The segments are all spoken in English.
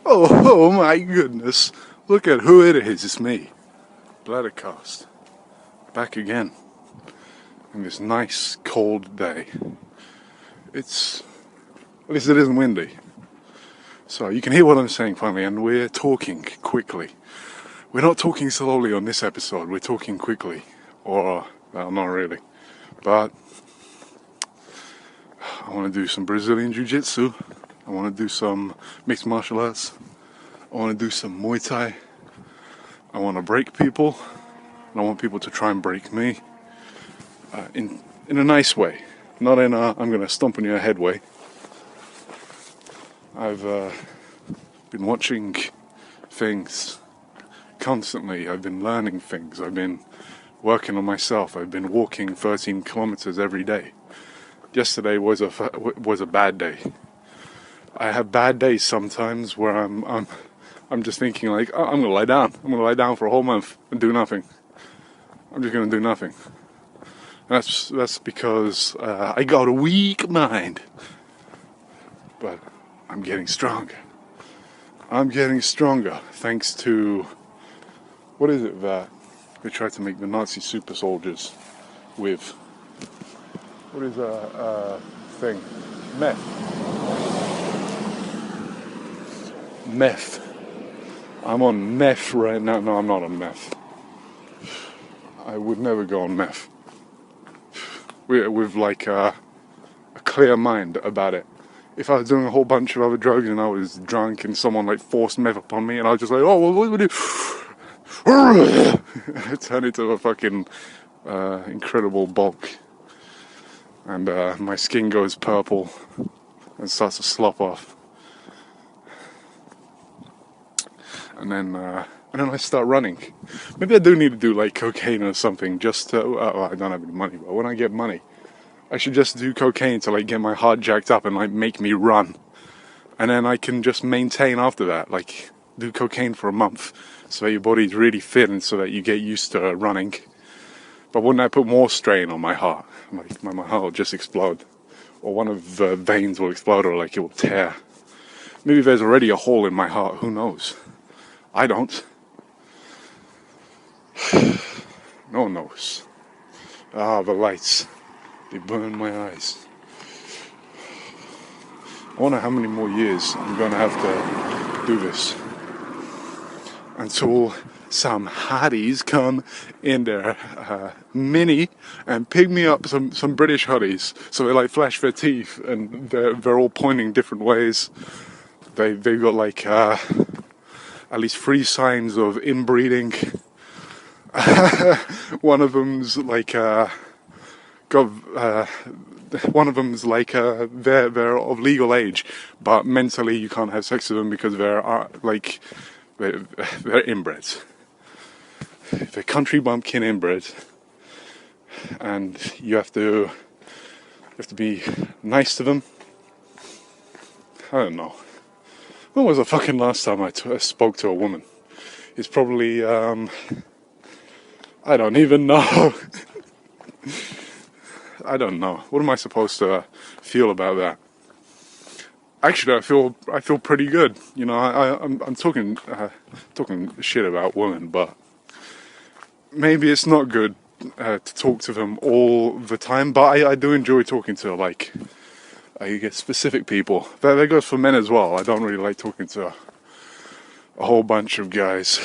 Oh my goodness. Look at who it is. It's me. Bladder back again. On this nice cold day. At least it isn't windy. So you can hear what I'm saying finally, and we're talking quickly. We're not talking slowly on this episode, we're talking quickly. Or, well, not really. But I want to do some Brazilian Jiu-Jitsu. I want to do some mixed martial arts. I want to do some Muay Thai. I want to break people. And I want people to try and break me. In a nice way. Not in a I'm going to stomp on your head way. I've been watching things constantly. I've been learning things. I've been working on myself. I've been walking 13 kilometers every day. Yesterday was a bad day. I have bad days sometimes where I'm just thinking like, oh, I'm gonna lie down. I'm gonna lie down for a whole month and do nothing. I'm just gonna do nothing. That's because I got a weak mind. But I'm getting stronger. I'm getting stronger thanks to, what is it that they tried to make the Nazi super soldiers with? What is a thing? Meth. I'm on meth right now. No, I'm not on meth. I would never go on meth. With like a clear mind about it. If I was doing a whole bunch of other drugs and I was drunk and someone like forced meth upon me and I was just like, oh, well, what do we do? I turn into a fucking incredible bulk. And my skin goes purple and starts to slop off. And then I start running. Maybe I do need to do like cocaine or something just to, I don't have any money, but when I get money, I should just do cocaine to like get my heart jacked up and like make me run. And then I can just maintain after that, like do cocaine for a month so that your body's really fit and so that you get used to running. But wouldn't I put more strain on my heart? Like my heart will just explode. Or one of the veins will explode or like it will tear. Maybe there's already a hole in my heart, who knows? I don't. No one knows. Ah, the lights. They burn my eyes. I wonder how many more years I'm going to have to do this. Until some hotties come in their mini and pick me up, some British hotties. So they like flash their teeth and they're all pointing different ways. They've got like at least 3 signs of inbreeding. One of them's like one of them's like they're of legal age, but mentally you can't have sex with them because they're inbred. They're country bumpkin inbred, and you have to be nice to them. I don't know. When was the fucking last time I spoke to a woman? It's probably I don't even know. I don't know. What am I supposed to feel about that? Actually, I feel pretty good. You know, I'm talking shit about women, but maybe it's not good to talk to them all the time. But I do enjoy talking to like I guess specific people. That goes for men as well. I don't really like talking to a whole bunch of guys.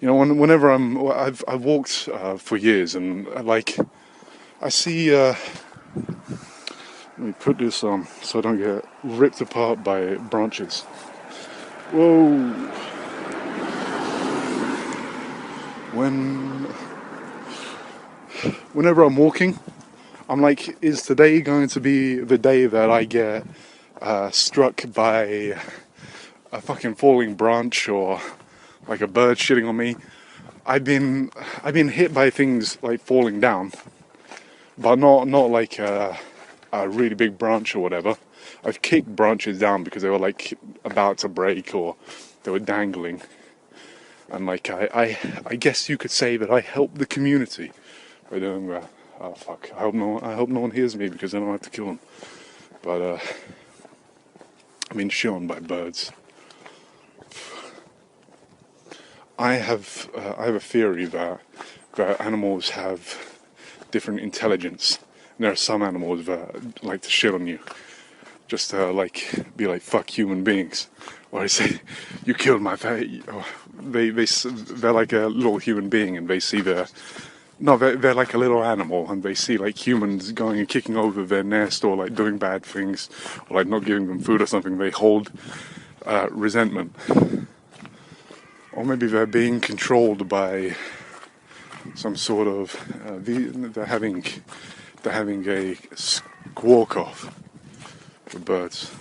You know, whenever I've walked for years and like. I see, let me put this on so I don't get ripped apart by branches. Whoa. Whenever I'm walking, I'm like, is today going to be the day that I get struck by a fucking falling branch or like a bird shitting on me? I've been hit by things like falling down. But not like a really big branch or whatever. I've kicked branches down because they were like about to break or they were dangling. And like I guess you could say that I helped the community by doing that. Oh fuck! I hope no one hears me because then I'll have to kill them. But I've been shot by birds. I have a theory that animals have different intelligence. And there are some animals that like to shit on you, just to be like fuck human beings, or I say you killed my family. They're like a little human being, and they see they're like a little animal, and they see like humans going and kicking over their nest, or like doing bad things, or like not giving them food or something. They hold resentment, or maybe they're being controlled by some sort of they're having a squawk off with birds,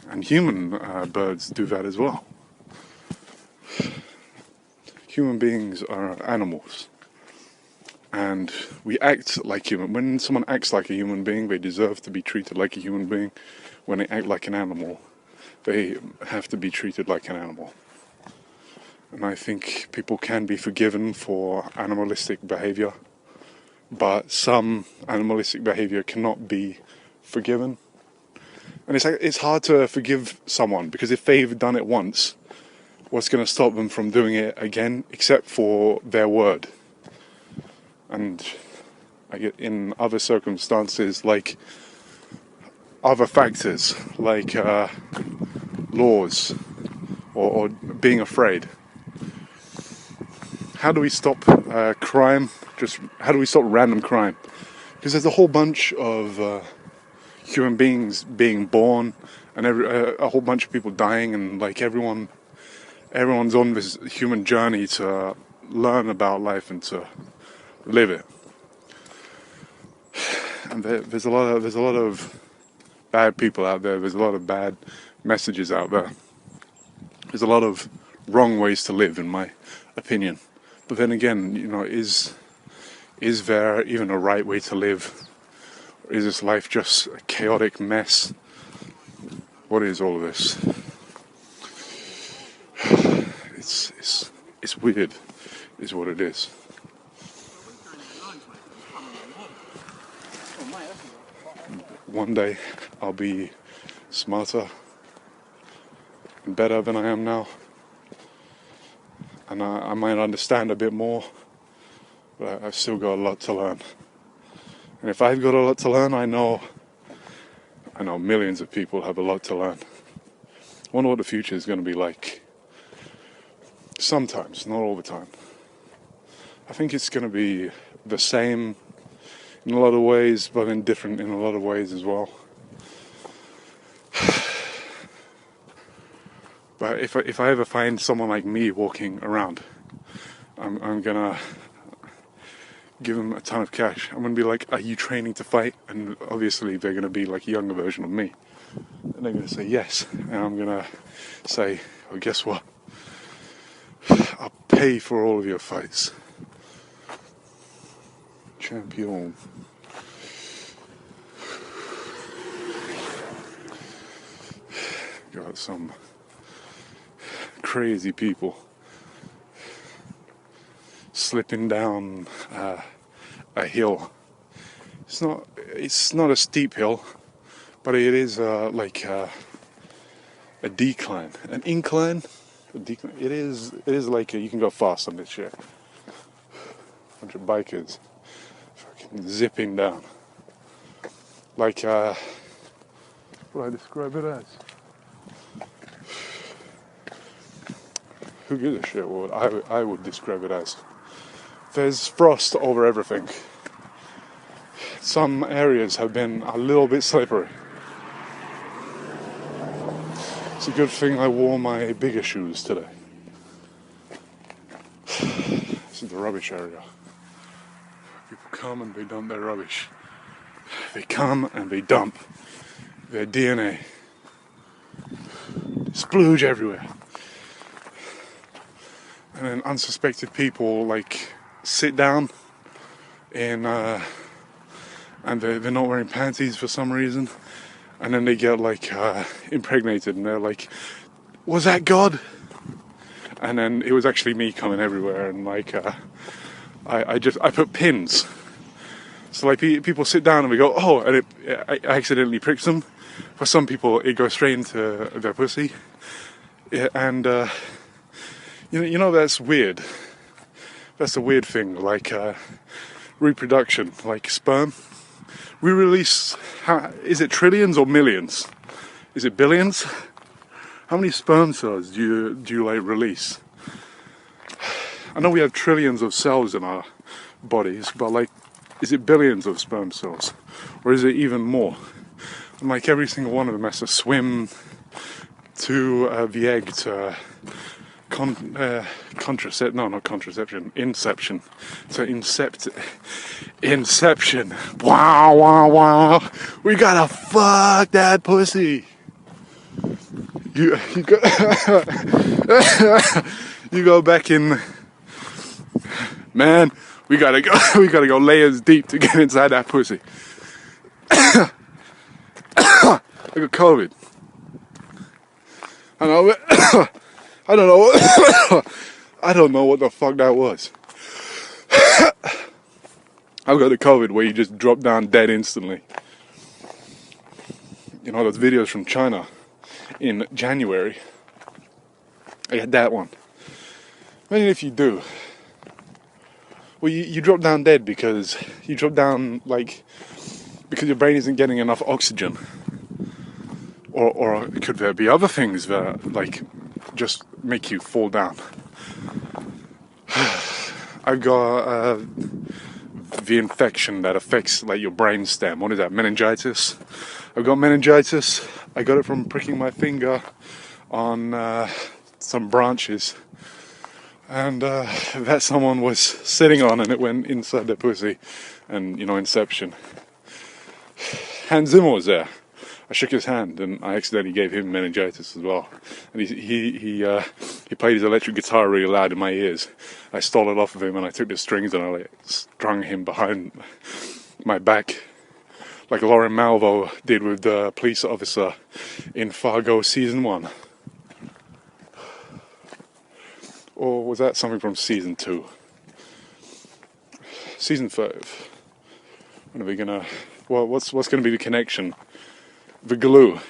and human birds do that as well. Human beings are animals, and we act like human. When someone acts like a human being, they deserve to be treated like a human being. When they act like an animal, they have to be treated like an animal. And I think people can be forgiven for animalistic behavior, but some animalistic behavior cannot be forgiven. And it's hard to forgive someone, because if they've done it once, what's going to stop them from doing it again, except for their word? And in other circumstances, like other factors, like laws, or being afraid. How do we stop crime? How do we stop random crime? Because there's a whole bunch of human beings being born, and a whole bunch of people dying, and like everyone's on this human journey to learn about life and to live it. And there's a lot of bad people out there. There's a lot of bad messages out there. There's a lot of wrong ways to live, in my opinion. But then again, is there even a right way to live? Or is this life just a chaotic mess? What is all of this? It's weird, is what it is. One day I'll be smarter and better than I am now, and I might understand a bit more, but I've still got a lot to learn. And if I've got a lot to learn, I know millions of people have a lot to learn. I wonder what the future is going to be like. Sometimes, not all the time. I think it's going to be the same in a lot of ways, but then different in a lot of ways as well. But if I ever find someone like me walking around, I'm gonna give them a ton of cash. I'm gonna be like, "Are you training to fight?" And obviously they're gonna be like a younger version of me, and they're gonna say yes. And I'm gonna say, "Oh, guess what? I'll pay for all of your fights." Champion. Got some crazy people slipping down a hill. It's not a steep hill, but it is like a decline, an incline. A decline. It is like you can go fast on this shit. Bunch of bikers fucking zipping down. Like what do I describe it as? Who gives a shit what I would describe it as? There's frost over everything. Some areas have been a little bit slippery. It's a good thing I wore my bigger shoes today. This is the rubbish area. People come and they dump their rubbish. They come and they dump their DNA. Splooge everywhere. And then unsuspected people like sit down and they're not wearing panties for some reason, and then they get like impregnated, and they're like, "Was that God?" And then it was actually me coming everywhere, and like I put pins. So like people sit down and we go, "Oh," and I accidentally pricks them. For some people, it goes straight into their pussy, and You know that's weird. That's a weird thing, like reproduction, like sperm. We release, is it trillions or millions? Is it billions? How many sperm cells do you like release? I know we have trillions of cells in our bodies, but like, is it billions of sperm cells? Or is it even more? And like every single one of them has to swim to the egg to inception. So inception. Wow, wow, wow. We gotta fuck that pussy. You go, you go back in, man. We gotta go layers deep to get inside that pussy. I got COVID. I don't know. I don't know what the fuck that was. I've got the COVID where you just drop down dead instantly. You know those videos from China in January. I had that one. Imagine if you do. Well, you drop down dead because you drop down because your brain isn't getting enough oxygen. Or could there be other things that just make you fall down? I've got the infection that affects your brain stem. What is that? Meningitis. I've got meningitis. I got it from pricking my finger on some branches, and that someone was sitting on, and it went inside their pussy, and inception. Hans Zimmer was there. I shook his hand, and I accidentally gave him meningitis as well. And he played his electric guitar really loud in my ears. I stole it off of him, and I took the strings and I strung him behind my back, like Lauren Malvo did with the police officer in Fargo season 1. Or was that something from season 2? Season 5. When are we gonna? Well, what's gonna be the connection? The glue.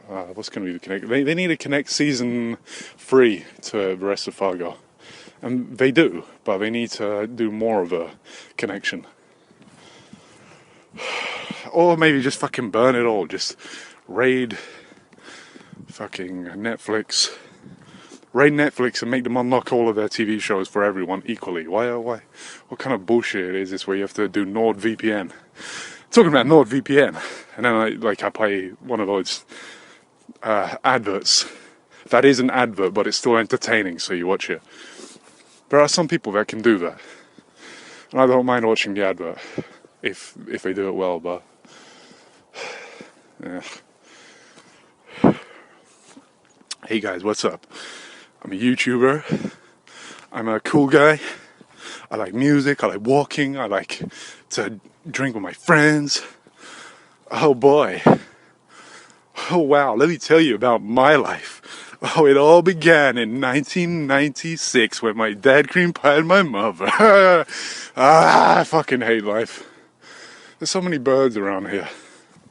What's going to be the connect? They need to connect season 3 to the rest of Fargo, and they do, but they need to do more of a connection. Or maybe just fucking burn it all. Just raid fucking Netflix. Raid Netflix and make them unlock all of their TV shows for everyone equally. Why? What kind of bullshit is this where you have to do NordVPN? Talking about NordVPN, and then I play one of those adverts. That is an advert, but it's still entertaining, so you watch it. There are some people that can do that, and I don't mind watching the advert if they do it well. But yeah. Hey guys, what's up? I'm a YouTuber. I'm a cool guy. I like music. I like walking. I like to drink with my friends. Oh boy. Oh wow, let me tell you about my life. Oh, it all began in 1996 when my dad cream pied my mother. I fucking hate life. There's so many birds around here.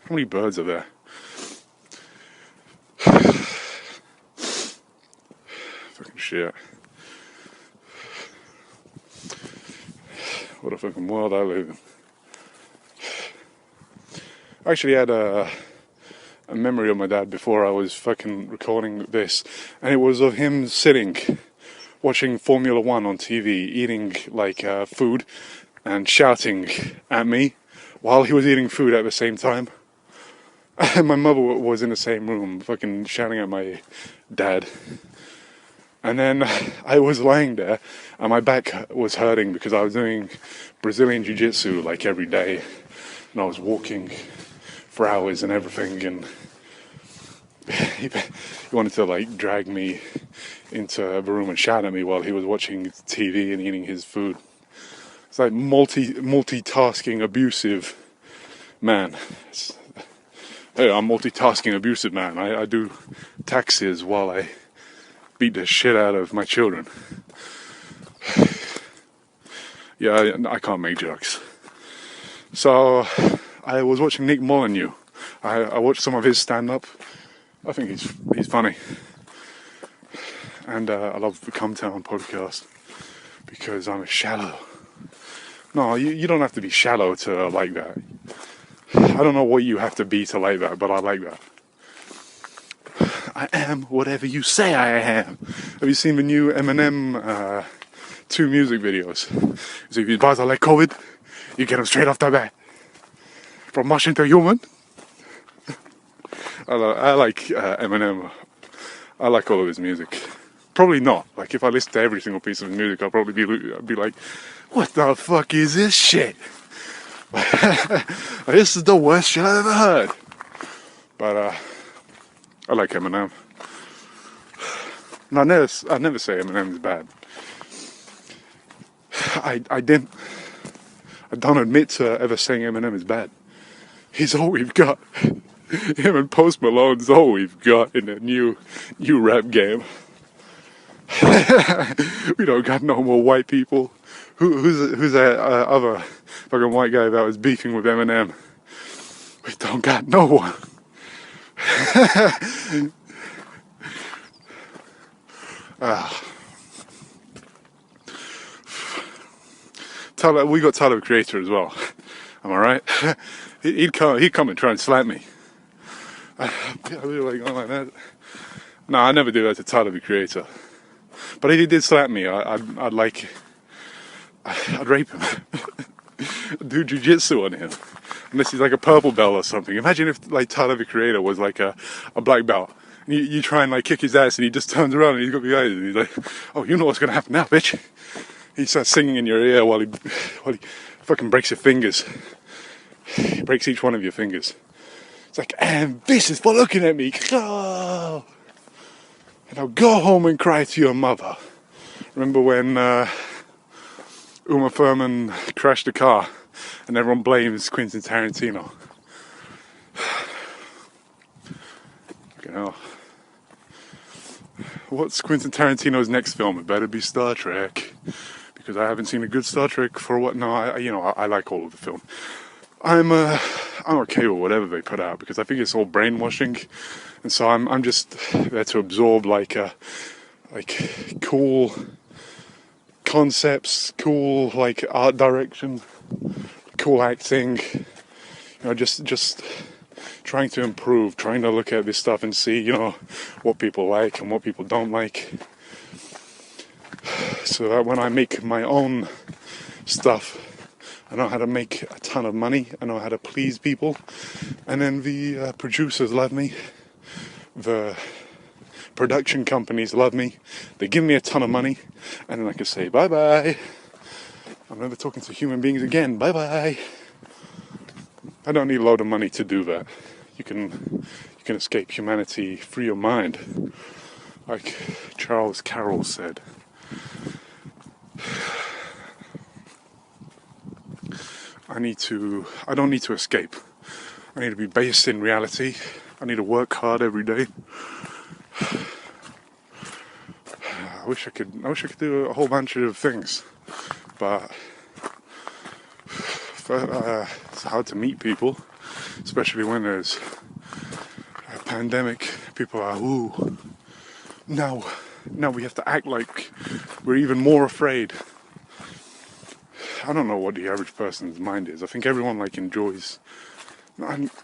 How many birds are there? Fucking shit. What a fucking world I live in. I actually had a memory of my dad before I was fucking recording this, and it was of him sitting, watching Formula 1 on TV, eating food, and shouting at me while he was eating food at the same time. And my mother was in the same room, fucking shouting at my dad. And then I was lying there, and my back was hurting because I was doing Brazilian Jiu-Jitsu every day, and I was walking for hours and everything, and he wanted to drag me into the room and shout at me while he was watching TV and eating his food. It's like multitasking abusive man. Hey, I'm multitasking abusive man. I do taxes while I beat the shit out of my children. Yeah, I can't make jokes. So I was watching Nick Molyneux. I watched some of his stand-up. I think he's funny. And I love the Come Town podcast because I'm a shallow. No, you don't have to be shallow to like that. I don't know what you have to be to like that, but I like that. I am whatever you say I am. Have you seen the new Eminem 2 music videos? So if you buzz like COVID, you get them straight off the bat. From machine to human. I like Eminem. I like all of his music. Probably not. Like, if I listen to every single piece of his music, I'd be like, what the fuck is this shit? This is the worst shit I've ever heard. But I like Eminem. And I never say Eminem is bad. I don't admit to ever saying Eminem is bad. He's all we've got. Him and Post Malone's all we've got in the new rap game. We don't got no more white people. Who's that other fucking white guy that was beefing with Eminem? We don't got no one. We got Tyler the Creator as well. Am I right? He'd come and try and slap me. I'd be like, oh my god. No, I never do that to Tyler the Creator. But if he did slap me, I'd rape him. Do jiu-jitsu on him. Unless he's like a purple belt or something. Imagine if like Tyler the Creator was like a black belt. And you try and like kick his ass and he just turns around and he's got the eyes and he's like, oh, you know what's going to happen now, bitch. He starts singing in your ear while he fucking breaks your fingers. He breaks each one of your fingers. It's like, and this is for looking at me. Oh. And I'll go home and cry to your mother. Remember when Uma Thurman crashed a car and everyone blames Quentin Tarantino? You know, what's Quentin Tarantino's next film? It better be Star Trek, because I haven't seen a good Star Trek for what? No, I like all of the film. I'm okay with whatever they put out because I think it's all brainwashing, and so I'm just there to absorb like cool concepts, cool like art direction, cool acting. You know, just trying to improve, trying to look at this stuff and see, you know, what people like and what people don't like, so that when I make my own stuff, I know how to make a ton of money, I know how to please people, and then the producers love me, the production companies love me, they give me a ton of money, and then I can say bye-bye, I'm never talking to human beings again, bye-bye. I don't need a load of money to do that. You can escape humanity, free your mind, like Charles Carroll said. I don't need to escape. I need to be based in reality. I need to work hard every day. I wish I could do a whole bunch of things, but it's hard to meet people, especially when there's a pandemic. People are, ooh, now we have to act like we're even more afraid. I don't know what the average person's mind is. I think everyone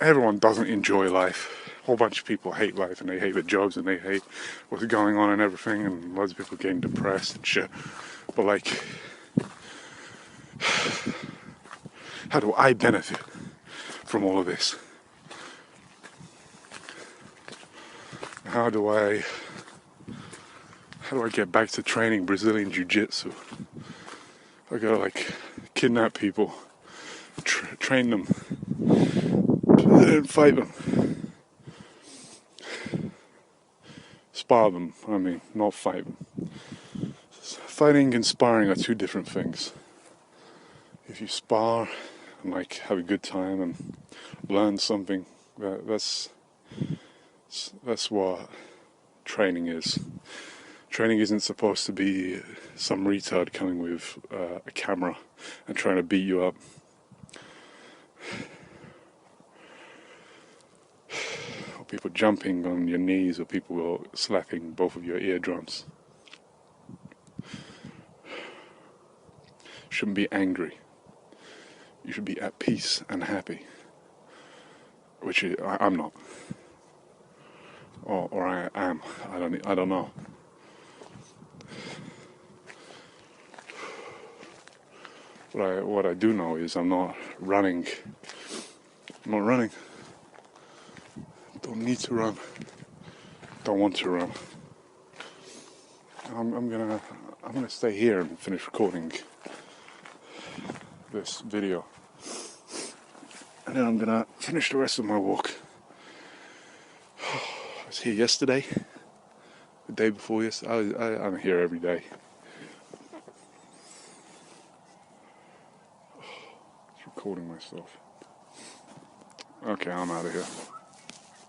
everyone doesn't enjoy life. A whole bunch of people hate life and they hate their jobs and they hate what's going on and everything, and loads of people getting depressed and shit. But like, how do I benefit from all of this? How do I get back to training Brazilian Jiu-Jitsu? I gotta like kidnap people, train them, and fight them. Spar them, not fight them. Fighting and sparring are two different things. If you spar and like have a good time and learn something, that's what training is. Training isn't supposed to be some retard coming with a camera and trying to beat you up. Or people jumping on your knees, or people slapping both of your eardrums. shouldn't be angry. You should be at peace and happy, which I'm not, or I am. I don't know. What I do know is I'm not running. I'm not running. Don't need to run. Don't want to run. I'm gonna stay here and finish recording this video, and then I'm gonna finish the rest of my walk. I was here yesterday, the day before yesterday. I'm here every day. Recording myself. Okay, I'm out of here.